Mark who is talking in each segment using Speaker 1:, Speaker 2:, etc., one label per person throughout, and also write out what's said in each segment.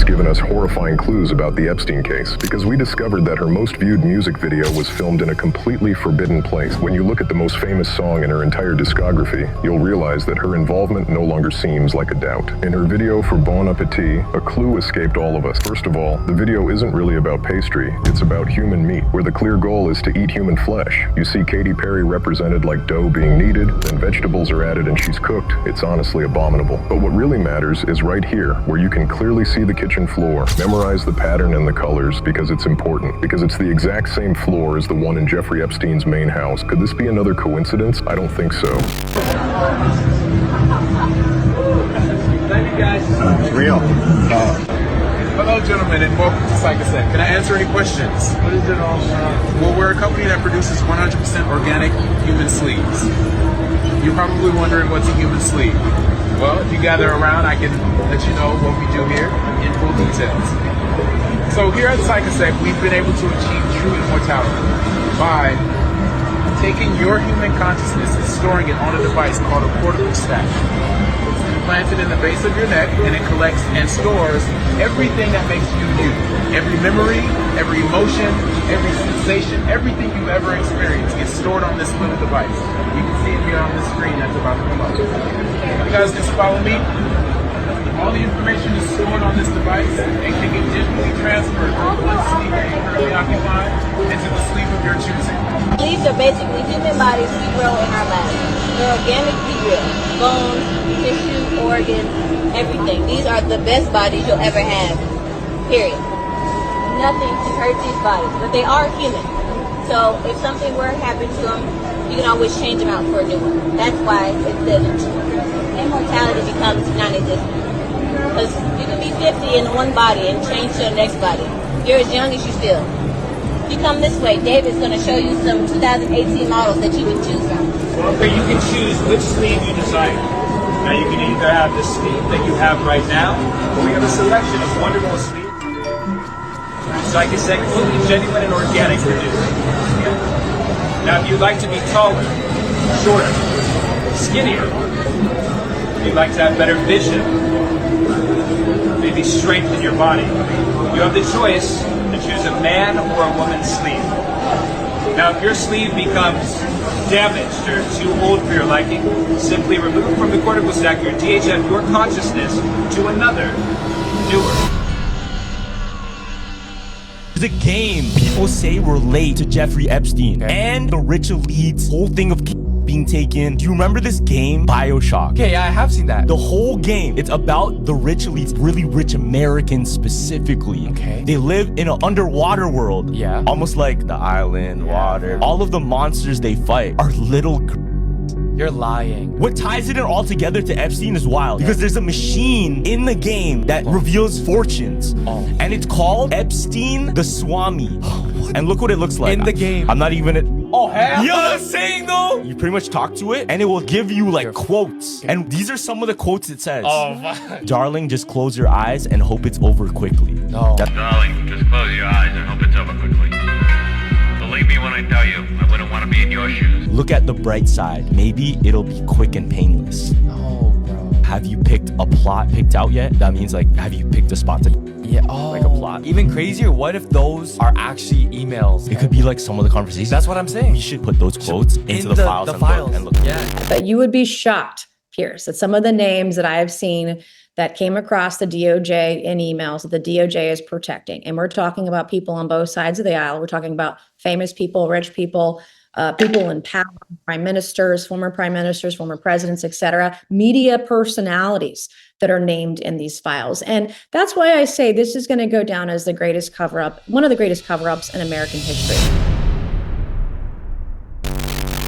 Speaker 1: has given us horrifying clues about the Epstein case, because we discovered that her most viewed music video was filmed in a completely forbidden place. When you look at the most famous song in her entire discography, you'll realize that her involvement no longer seems like a doubt. In her video for Bon Appetit, a clue escaped all of us. First of all, the video isn't really about pastry, it's about human meat, where the clear goal is to eat human flesh. You see Katy Perry represented like dough being kneaded, then vegetables are added and she's cooked. It's honestly abominable. But what really matters is right here, where you can clearly see the kitchen floor. Memorize the pattern and the colors, because it's important. Because it's the exact same floor as the one in Jeffrey Epstein's main house. Could this be another coincidence? I don't think so.
Speaker 2: Thank you guys.
Speaker 3: It's real.
Speaker 2: Hello, gentlemen, and welcome to Psychosec. Can I answer any questions? What is it all about? Well, we're a company that produces 100% organic human sleeves. You're probably wondering what's a human sleeve. Well, if you gather around, I can let you know what we do here in full details. So here at Psychosec, we've been able to achieve true immortality by taking your human consciousness and storing it on a device called a cortical stack. Planted in the base of your neck, and it collects and stores everything that makes you you. Every memory, every emotion, every sensation, everything you've ever experienced gets stored on this little device. You can see it here on the screen that's about to come up. You guys just follow me. All the information is stored on this device and can get digitally transferred from one sleeve that you currently occupy into the sleeve of your choosing.
Speaker 4: Sleeves are basically human bodies we grow in our labs. They're organically real. Bones, tissue, organs, everything. These are the best bodies you'll ever have. Period. Nothing can hurt these bodies, but they are human. So if something were to happen to them, you can always change them out for a new one. That's why it doesn't. Immortality becomes non-existent. Because you can be 50 in one body and change to the next body. You're as young as you feel. You come this way, David's going to show you some 2018 models that you can choose from.
Speaker 5: Okay, you can choose which sleeve you desire. Now you can either have the sleeve that you have right now, or we have a selection of wonderful sleeves. Psychosec, fully genuine and organic produced. Now if you'd like to be taller, shorter, skinnier, if you'd like to have better vision, maybe strengthen your body, you have the choice to choose a man or a woman's sleeve. Now if your sleeve becomes damaged or too old for your liking, simply remove from the cortical stack your DHF, your consciousness, to another, newer.
Speaker 6: The game people say relate to Jeffrey Epstein and the rich elite's whole thing of being taken. Do you remember this game, BioShock?
Speaker 7: Okay, yeah, I have seen that.
Speaker 6: The whole game, it's about the rich elites, really rich Americans specifically.
Speaker 7: Okay.
Speaker 6: They live in an underwater world.
Speaker 7: Yeah.
Speaker 6: Almost like the island, water. All of the monsters they fight are little.
Speaker 7: You're lying.
Speaker 6: What ties it in all together to Epstein is wild, because there's a machine in the game that reveals fortunes. And it's called Epstein the Swami. And look what it looks like.
Speaker 7: In the game.
Speaker 6: I'm not even...
Speaker 7: Oh, hell.
Speaker 6: You know what I'm saying though? You pretty much talk to it and it will give you like quotes. And these are some of the quotes it says.
Speaker 7: Oh, fuck.
Speaker 6: Darling, just close your eyes and hope it's over quickly.
Speaker 7: No.
Speaker 8: Darling, just close your eyes and hope it's over quickly. Believe me when I tell you, I wouldn't want to be in your shoes.
Speaker 6: Look at the bright side. Maybe it'll be quick and painless.
Speaker 7: No, bro.
Speaker 6: Have you picked a plot picked out yet? That means like, have you picked a spot to...
Speaker 7: Yeah, oh.
Speaker 6: Like a plot.
Speaker 7: Even crazier, what if those are actually emails?
Speaker 6: It could be like some of the conversations.
Speaker 7: That's what I'm saying.
Speaker 6: We should put those quotes into the files, and look.
Speaker 7: Yeah.
Speaker 9: But you would be shocked, Pierce, at some of the names that I have seen that came across the DOJ in emails that the DOJ is protecting. And we're talking about people on both sides of the aisle. We're talking about famous people, rich people, people in power, prime ministers, former presidents, etc., media personalities that are named in these files. And that's why I say this is going to go down as the greatest cover-up, one of the greatest cover-ups in American history.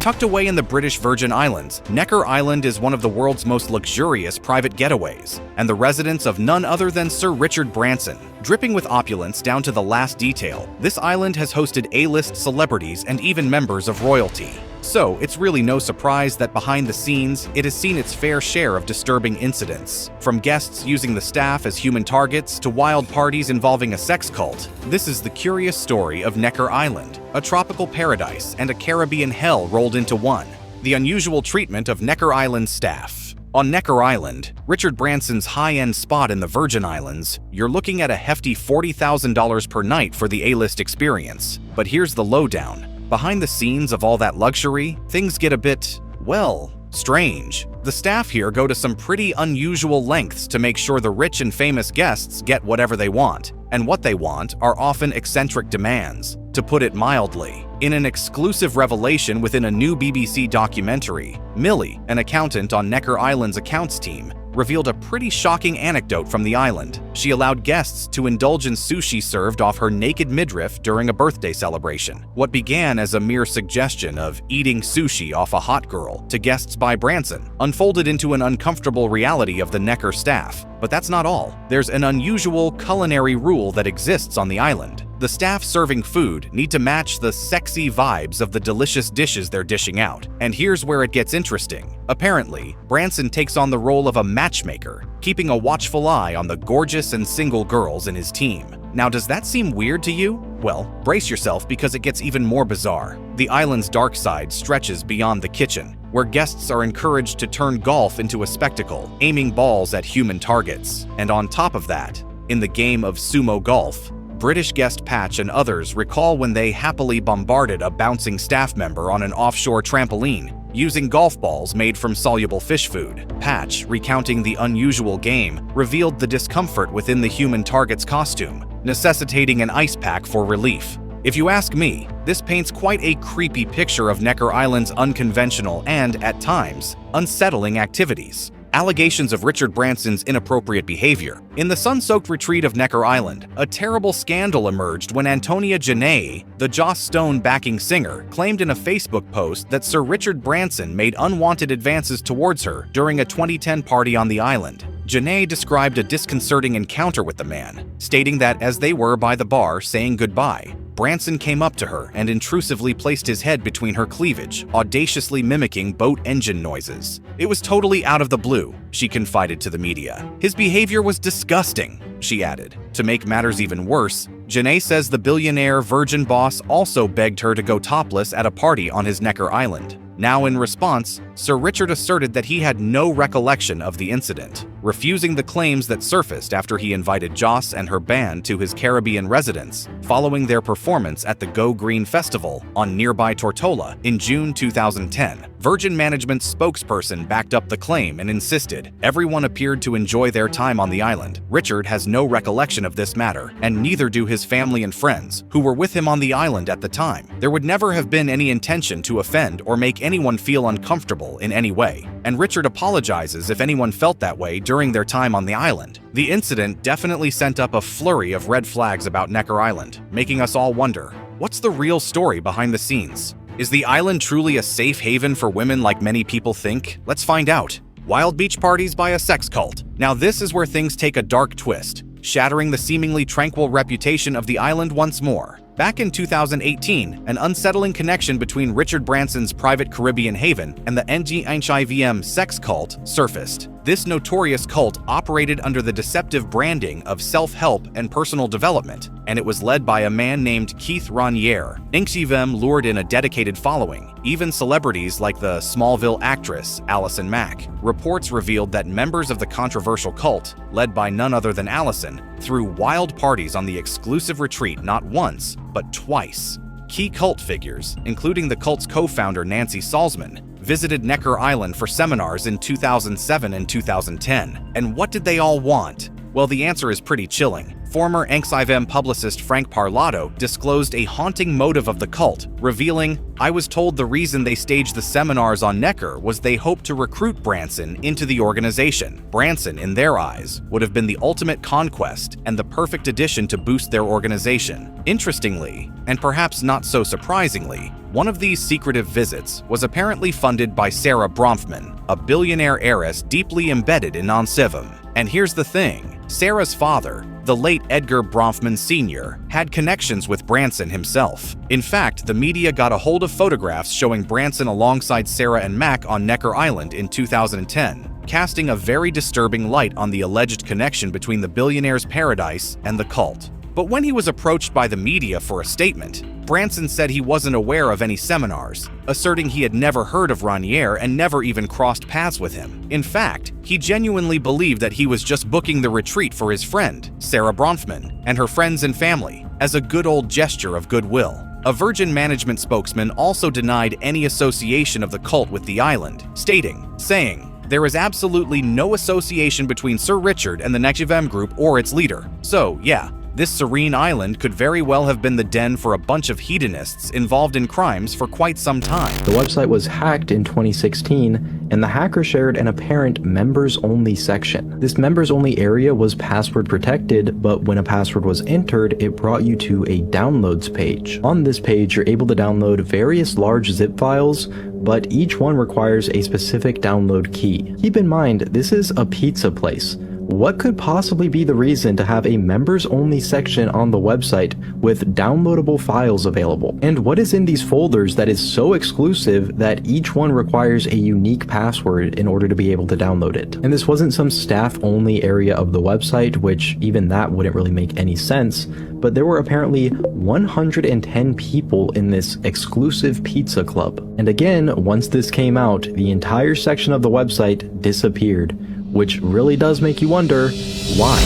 Speaker 10: Tucked away in the British Virgin Islands, Necker Island is one of the world's most luxurious private getaways, and the residence of none other than Sir Richard Branson. Dripping with opulence down to the last detail, this island has hosted A-list celebrities and even members of royalty. So, it's really no surprise that behind the scenes, it has seen its fair share of disturbing incidents. From guests using the staff as human targets to wild parties involving a sex cult, this is the curious story of Necker Island, a tropical paradise and a Caribbean hell rolled into one. The unusual treatment of Necker Island's staff. On Necker Island, Richard Branson's high-end spot in the Virgin Islands, you're looking at a hefty $40,000 per night for the A-list experience. But here's the lowdown. Behind the scenes of all that luxury, things get a bit, well, strange. The staff here go to some pretty unusual lengths to make sure the rich and famous guests get whatever they want. And what they want are often eccentric demands, to put it mildly. In an exclusive revelation within a new BBC documentary, Millie, an accountant on Necker Island's accounts team, revealed a pretty shocking anecdote from the island. She allowed guests to indulge in sushi served off her naked midriff during a birthday celebration. What began as a mere suggestion of eating sushi off a hot girl to guests by Branson unfolded into an uncomfortable reality of the Necker staff. But that's not all. There's an unusual culinary rule that exists on the island. The staff serving food need to match the sexy vibes of the delicious dishes they're dishing out. And here's where it gets interesting. Apparently, Branson takes on the role of a matchmaker, keeping a watchful eye on the gorgeous and single girls in his team. Now, does that seem weird to you? Well, brace yourself because it gets even more bizarre. The island's dark side stretches beyond the kitchen, where guests are encouraged to turn golf into a spectacle, aiming balls at human targets. And on top of that, in the game of sumo golf, British guest Patch and others recall when they happily bombarded a bouncing staff member on an offshore trampoline using golf balls made from soluble fish food. Patch, recounting the unusual game, revealed the discomfort within the human target's costume, necessitating an ice pack for relief. If you ask me, this paints quite a creepy picture of Necker Island's unconventional and, at times, unsettling activities. Allegations of Richard Branson's inappropriate behavior. In the sun-soaked retreat of Necker Island, a terrible scandal emerged when Antonia Janae, the Joss Stone backing singer, claimed in a Facebook post that Sir Richard Branson made unwanted advances towards her during a 2010 party on the island. Janae described a disconcerting encounter with the man, stating that as they were by the bar saying goodbye, Branson came up to her and intrusively placed his head between her cleavage, audaciously mimicking boat engine noises. It was totally out of the blue, she confided to the media. His behavior was disgusting, she added. To make matters even worse, Janae says the billionaire Virgin boss also begged her to go topless at a party on his Necker Island. Now, in response, Sir Richard asserted that he had no recollection of the incident, refusing the claims that surfaced after he invited Joss and her band to his Caribbean residence following their performance at the Go Green Festival on nearby Tortola in June 2010. Virgin Management's spokesperson backed up the claim and insisted everyone appeared to enjoy their time on the island. Richard has no recollection of this matter, and neither do his family and friends, who were with him on the island at the time. There would never have been any intention to offend or make anyone feel uncomfortable in any way, and Richard apologizes if anyone felt that way during their time on the island. The incident definitely sent up a flurry of red flags about Necker Island, making us all wonder, what's the real story behind the scenes? Is the island truly a safe haven for women like many people think? Let's find out. Wild beach parties by a sex cult. Now this is where things take a dark twist, shattering the seemingly tranquil reputation of the island once more. Back in 2018, an unsettling connection between Richard Branson's private Caribbean haven and the NGHIVM sex cult surfaced. This notorious cult operated under the deceptive branding of self-help and personal development, and it was led by a man named Keith Raniere. NGHIVM lured in a dedicated following, even celebrities like the Smallville actress Allison Mack. Reports revealed that members of the controversial cult, led by none other than Allison, threw wild parties on the exclusive retreat not once, but twice. Key cult figures, including the cult's co-founder Nancy Salzman, visited Necker Island for seminars in 2007 and 2010. And what did they all want? Well, the answer is pretty chilling. Former NGHIVM publicist Frank Parlato disclosed a haunting motive of the cult, revealing, "I was told the reason they staged the seminars on Necker was they hoped to recruit Branson into the organization. Branson, in their eyes, would have been the ultimate conquest and the perfect addition to boost their organization." Interestingly, and perhaps not so surprisingly, one of these secretive visits was apparently funded by Sarah Bronfman, a billionaire heiress deeply embedded in NGHIVM. And here's the thing, Sarah's father, the late Edgar Bronfman Sr., had connections with Branson himself. In fact, the media got a hold of photographs showing Branson alongside Sarah and Mac on Necker Island in 2010, casting a very disturbing light on the alleged connection between the billionaire's paradise and the cult. But when he was approached by the media for a statement, Branson said he wasn't aware of any seminars, asserting he had never heard of Raniere and never even crossed paths with him. In fact, he genuinely believed that he was just booking the retreat for his friend, Sarah Bronfman, and her friends and family, as a good old gesture of goodwill. A Virgin management spokesman also denied any association of the cult with the island, saying, "There is absolutely no association between Sir Richard and the Nekjivem group or its leader. So, yeah, this serene island could very well have been the den for a bunch of hedonists involved in crimes for quite some time."
Speaker 3: The website was hacked in 2016, and the hacker shared an apparent members-only section. This members-only area was password protected, but when a password was entered, it brought you to a downloads page. On this page, you're able to download various large zip files, but each one requires a specific download key. Keep in mind, this is a pizza place. What could possibly be the reason to have a members-only section on the website with downloadable files available? And what is in these folders that is so exclusive that each one requires a unique password in order to be able to download it? And this wasn't some staff-only area of the website, which even that wouldn't really make any sense, but there were apparently 110 people in this exclusive pizza club. And again, once this came out, the entire section of the website disappeared, which really does make you wonder why.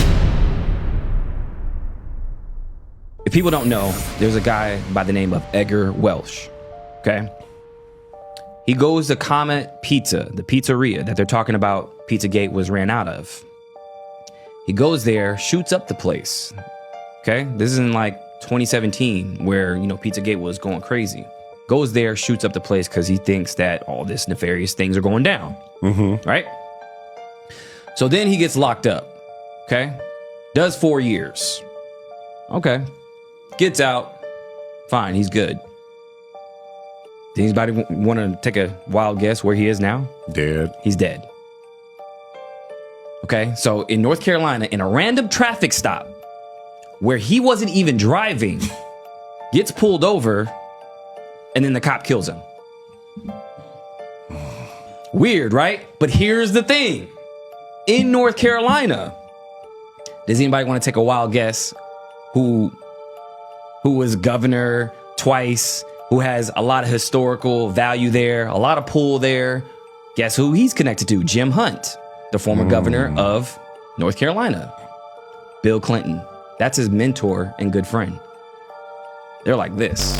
Speaker 11: If people don't know, there's a guy by the name of Edgar Welsh, okay? He goes to Comet Pizza, the pizzeria that they're talking about Pizzagate was ran out of. He goes there, shoots up the place, okay? This is in like 2017 where, Pizzagate was going crazy. Goes there, shoots up the place because he thinks that all this nefarious things are going down, right? So then he gets locked up, okay? Does 4 years. Okay. Gets out. Fine, he's good. Does anybody want to take a wild guess where he is now?
Speaker 12: Dead.
Speaker 11: He's dead. Okay, so in North Carolina, in a random traffic stop where he wasn't even driving, gets pulled over, and then the cop kills him. Weird, right? But here's the thing. In North Carolina, does anybody want to take a wild guess who was governor twice, who has a lot of historical value there, a lot of pull there? Guess who he's connected to? Jim Hunt, the former governor of North Carolina. Bill Clinton. That's his mentor and good friend. They're like this.